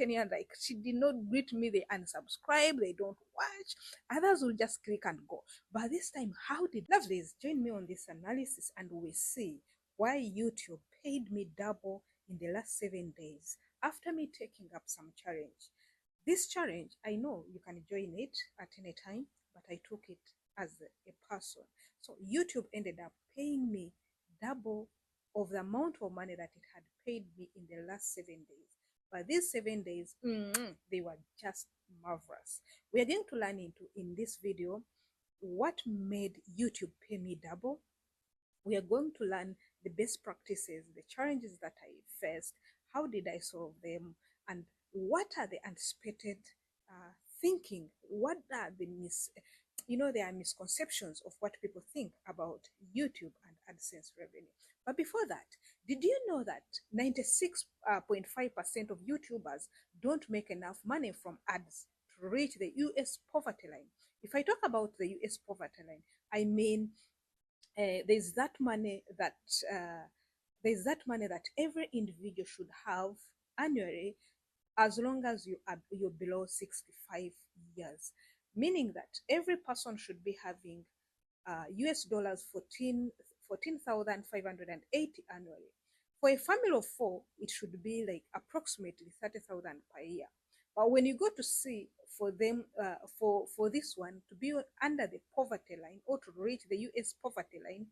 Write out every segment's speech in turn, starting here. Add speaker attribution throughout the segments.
Speaker 1: and like she did not greet me, they unsubscribe, they don't watch. Others will just click and go. But this time, how did lovelies join me on this analysis and we see why YouTube paid me double in the last 7 days after me taking up some challenge. This challenge, I know you can join it at any time, but I took it as a person. So YouTube ended up paying me double of the amount of money that it had paid me in the last 7 days. But these 7 days, they were just marvelous. We are going to learn into in this video what made YouTube pay me double. We are going to learn the best practices, the challenges that I faced, how did I solve them, and what are the anticipated thinking, what are the there are misconceptions of what people think about YouTube and AdSense revenue. But before that, did you know that 96.5% of YouTubers don't make enough money from ads to reach the US poverty line? If I talk about the US poverty line, I mean there's that money that every individual should have annually, as long as you're below 65 years, meaning that every person should be having US dollars 14,580 annually. For a family of four, it should be like approximately 30,000 per year. But when you go to see for them, for this one to be under the poverty line or to reach the US poverty line,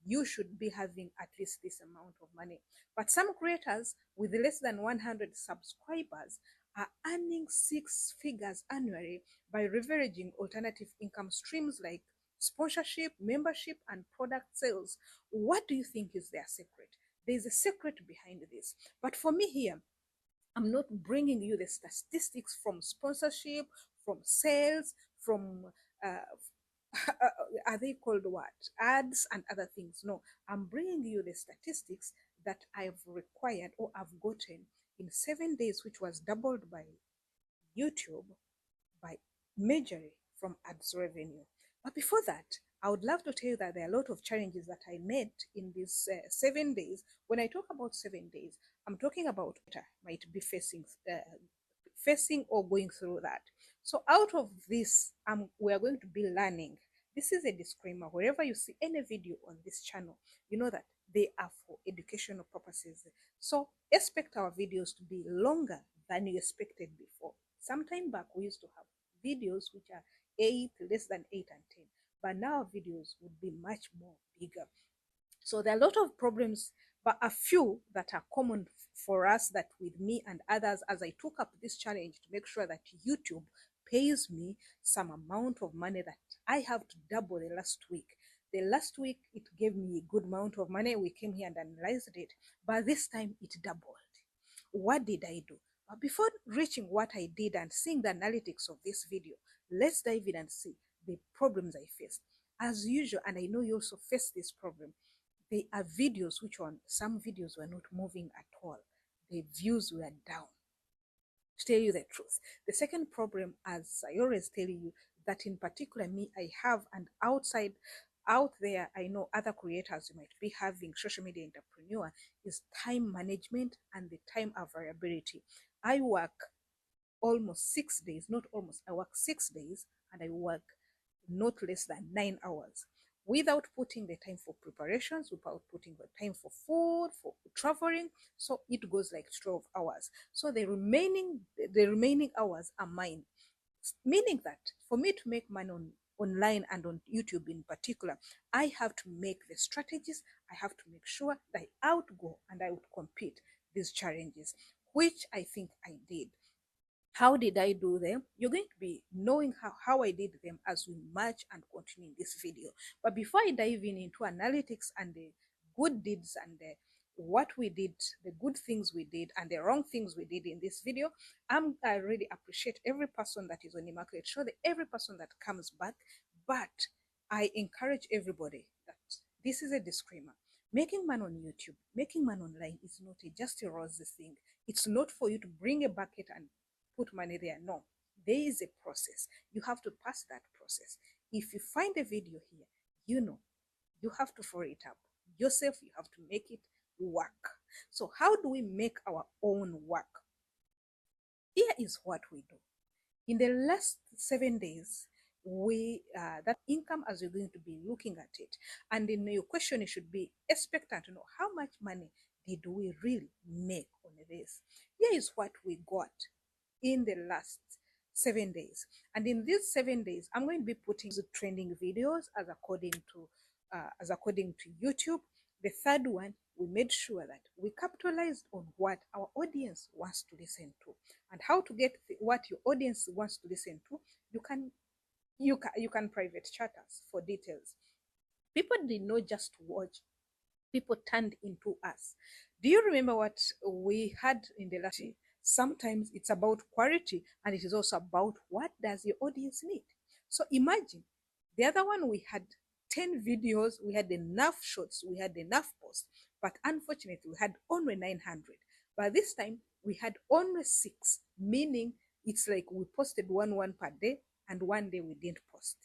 Speaker 1: you should be having at least this amount of money. But some creators with less than 100 subscribers are earning six figures annually by leveraging alternative income streams like sponsorship, membership, and product sales. What do you think is their secret? There's a secret behind this. But for me here, I'm not bringing you the statistics from sponsorship, from sales, from are they called what? Ads and other things. No, I'm bringing you the statistics that I've required or I've gotten in 7 days, which was doubled by YouTube by measuring from ads revenue. But before that, I would love to tell you that there are a lot of challenges that I met in these 7 days. When I talk about 7 days, I'm talking about might be facing or going through that. So out of this, we are going to be learning. This is a disclaimer. Wherever you see any video on this channel, you know that they are for educational purposes. So expect our videos to be longer than you expected before. Some time back, we used to have videos which are less than 8 and 10, but now videos would be much more bigger. So there are a lot of problems, but a few that are common for us, that with me and others, as I took up this challenge to make sure that YouTube pays me some amount of money that I have to double the last week. The last week, it gave me a good amount of money. We came here and analyzed it, but this time it doubled. What did I do? But before reaching what I did and seeing the analytics of this video, let's dive in and see the problems I faced. As usual, and I know you also face this problem, there are videos which some videos were not moving at all. The views were down. To tell you the truth. The second problem, as I always tell you, that in particular me, I have, and out there, I know other creators you might be having, social media entrepreneur, is time management and the time availability. I work almost 6 days, not almost, I work 6 days and I work not less than 9 hours without putting the time for preparations, without putting the time for food, for traveling. So it goes like 12 hours. So the remaining hours are mine. Meaning that for me to make money online and on YouTube in particular, I have to make the strategies. I have to make sure that I outgo and I would compete these challenges, which I think I did. How did I do them? You're going to be knowing how I did them as we march and continue in this video. But before I dive into analytics and the good deeds and what we did, the good things we did and the wrong things we did in this video, I really appreciate every person that is on the market, show that every person that comes back. But I encourage everybody that this is a disclaimer. Making money on YouTube, making money online is not just a rosy thing. It's not for you to bring a bucket and put money there. No, there is a process. You have to pass that process. If you find a video here, you have to follow it up yourself. You have to make it work. So how do we make our own work? Here is what we do. In the last 7 days, we that income as you're going to be looking at it, and in your question it should be expectant to know how much money did we really make on this. Here is what we got in the last 7 days, and in these 7 days I'm going to be putting the trending videos as according to YouTube. The third one, we made sure that we capitalized on what our audience wants to listen to, and how to get what your audience wants to listen to. You can private chat us for details. People did not just watch, people turned into us. Do you remember what we had in the last? Sometimes it's about quality, and it is also about what does your audience need. So imagine the other one, we had 10 videos, we had enough shots, we had enough posts, but unfortunately we had only 900. But this time we had only 6, meaning it's like we posted one per day, and one day we didn't post.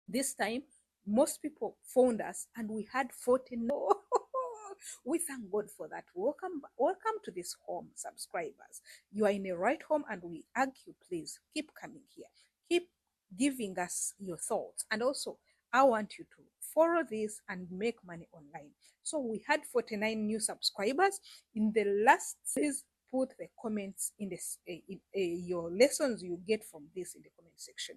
Speaker 1: This time, most people found us, and we had 14. We thank God for that. Welcome to this home, subscribers. You are in the right home, and we urge you, please keep coming here. Keep giving us your thoughts. And also, I want you to follow this and make money online. So we had 49 new subscribers. In the last, please put the comments in this your lessons you get from this in the comment section.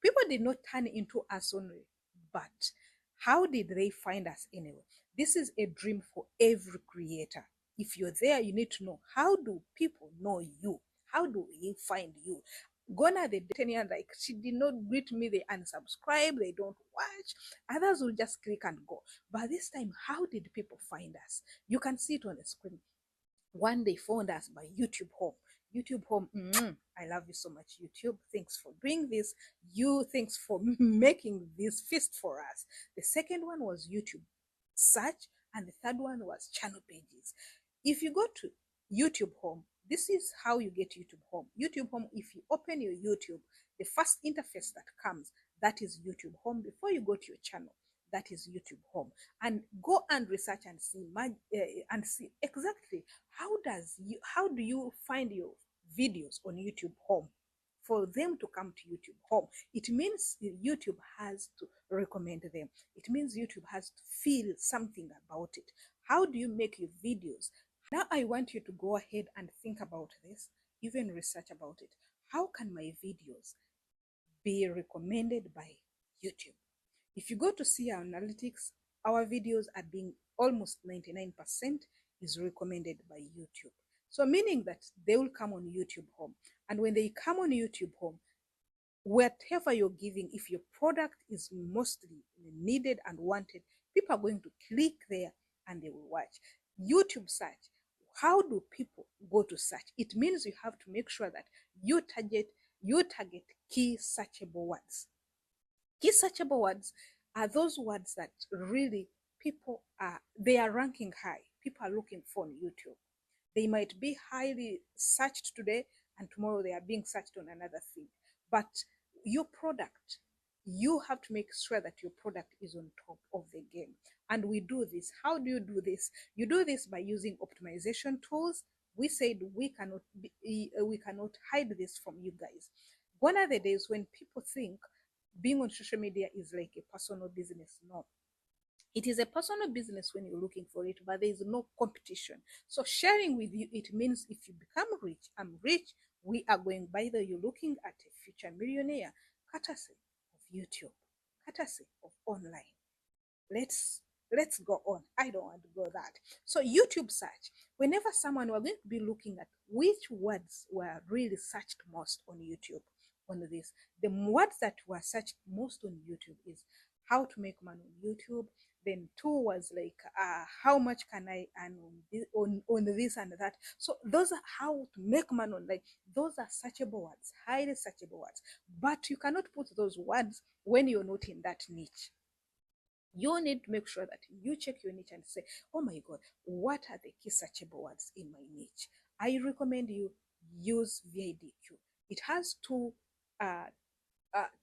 Speaker 1: People did not turn into us only, but how did they find us anyway? This is a dream for every creator. If you're there, you need to know, how do people know you? How do we find you? Gone are the 10 years, like, she did not greet me, they unsubscribe, they don't watch. Others will just click and go. But this time, how did people find us? You can see it on the screen. One, they found us by YouTube Home. YouTube Home, I love you so much, YouTube. Thanks for doing this. Thanks for making this feast for us. The second one was YouTube Search, and the third one was channel pages. If you go to YouTube Home, this is how you get YouTube Home. YouTube Home, if you open your YouTube, the first interface that comes, that is YouTube Home. Before you go to your channel, that is YouTube Home, and go and research and see exactly how do you find your videos on YouTube Home. For them to come to YouTube Home, it means YouTube has to recommend them. It means YouTube has to feel something about it. How do you make your videos? Now I want you to go ahead and think about this, even research about it. How can my videos be recommended by YouTube? If you go to see our analytics, our videos are being almost 99% is recommended by YouTube. So meaning that they will come on YouTube Home. And when they come on YouTube Home, whatever you're giving, if your product is mostly needed and wanted, people are going to click there and they will watch. YouTube Search, how do people go to search? It means you have to make sure that you target key searchable words. Key searchable words are those words that really they are ranking high. People are looking for on YouTube. They might be highly searched today, and tomorrow they are being searched on another thing. But your product, you have to make sure that your product is on top of the game. And we do this. How do you do this? You do this by using optimization tools. We said we cannot hide this from you guys. One of the days when people think being on social media is like a personal business. No, it is a personal business when you're looking for it, but there is no competition. So sharing with you, it means if you become rich, I'm rich, we are going, by the you're looking at a future millionaire, courtesy of YouTube, courtesy of online. Let's go on. I don't want to go that. So YouTube search, whenever someone, we're going to be looking at which words were really searched most on YouTube. On this, the words that were searched most on YouTube is how to make money on YouTube. Then 2 was like how much can I earn on this and that. So those are how to make money on, like, those are searchable words, highly searchable words. But you cannot put those words when you're not in that niche. You need to make sure that you check your niche and say, oh my God, what are the key searchable words in my niche? I recommend you use VIDQ. It has uh,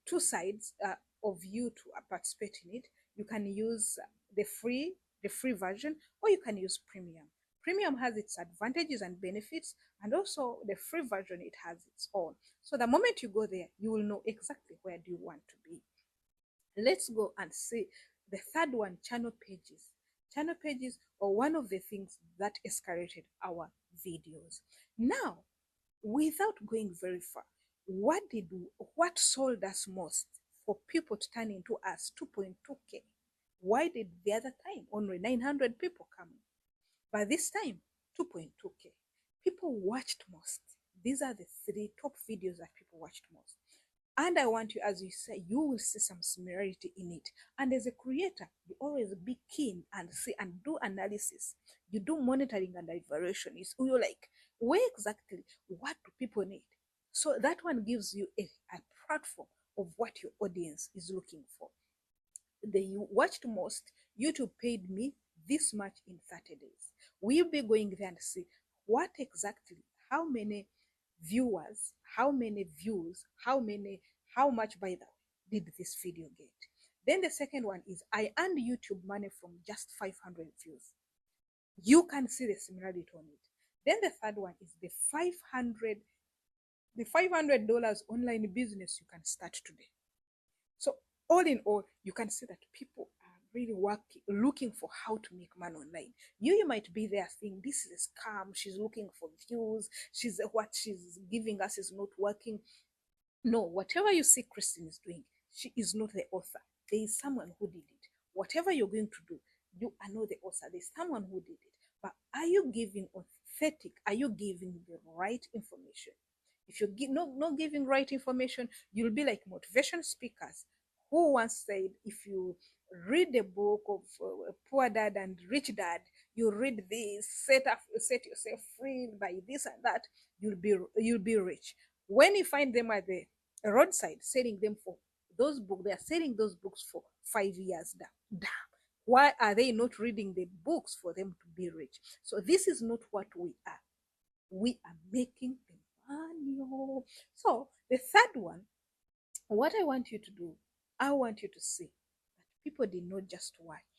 Speaker 1: two sides of you to participate in it. You can use the free version, or you can use premium. Premium has its advantages and benefits, and also the free version, it has its own. So the moment you go there, you will know exactly where do you want to be. Let's go and see the third one, channel pages. Channel pages are one of the things that escalated our videos. Now, without going very far, what sold us most for people to turn into us 2.2k? Why did the other time only 900 people come? By this time, 2.2k. People watched most. These are the three top videos that people watched most. And I want you, as you say, you will see some similarity in it. And as a creator, you always be keen and see and do analysis. You do monitoring and evaluation. You're like, where exactly, what do people need? So that one gives you a platform of what your audience is looking for. They watched most. YouTube paid me this much in 30 days. We'll be going there and see what exactly, how many viewers, how many views, how much by the way did this video get. Then the second one is I earned YouTube money from just 500 views. You can see the similarity on it. Then the third one is the $500 online business you can start today. So all in all, you can see that people are really working, looking for how to make money online. You might be there saying, this is a scam. She's looking for views. What she's giving us is not working. No, whatever you see Christine is doing, she is not the author. There is someone who did it. Whatever you're going to do, you are not the author. There's someone who did it. But are you giving authentic? Are you giving the right information? If you're not giving right information, you'll be like motivation speakers who once said, if you read the book of Poor Dad and Rich Dad, you read this, set yourself free by this and that, you'll be rich. When you find them at the roadside selling them for those books, they are selling those books for 5 years. Damn. Why are they not reading the books for them to be rich? So this is not what we are. We are making the money. So the third one, what I want you to do, I want you to see that people did not just watch.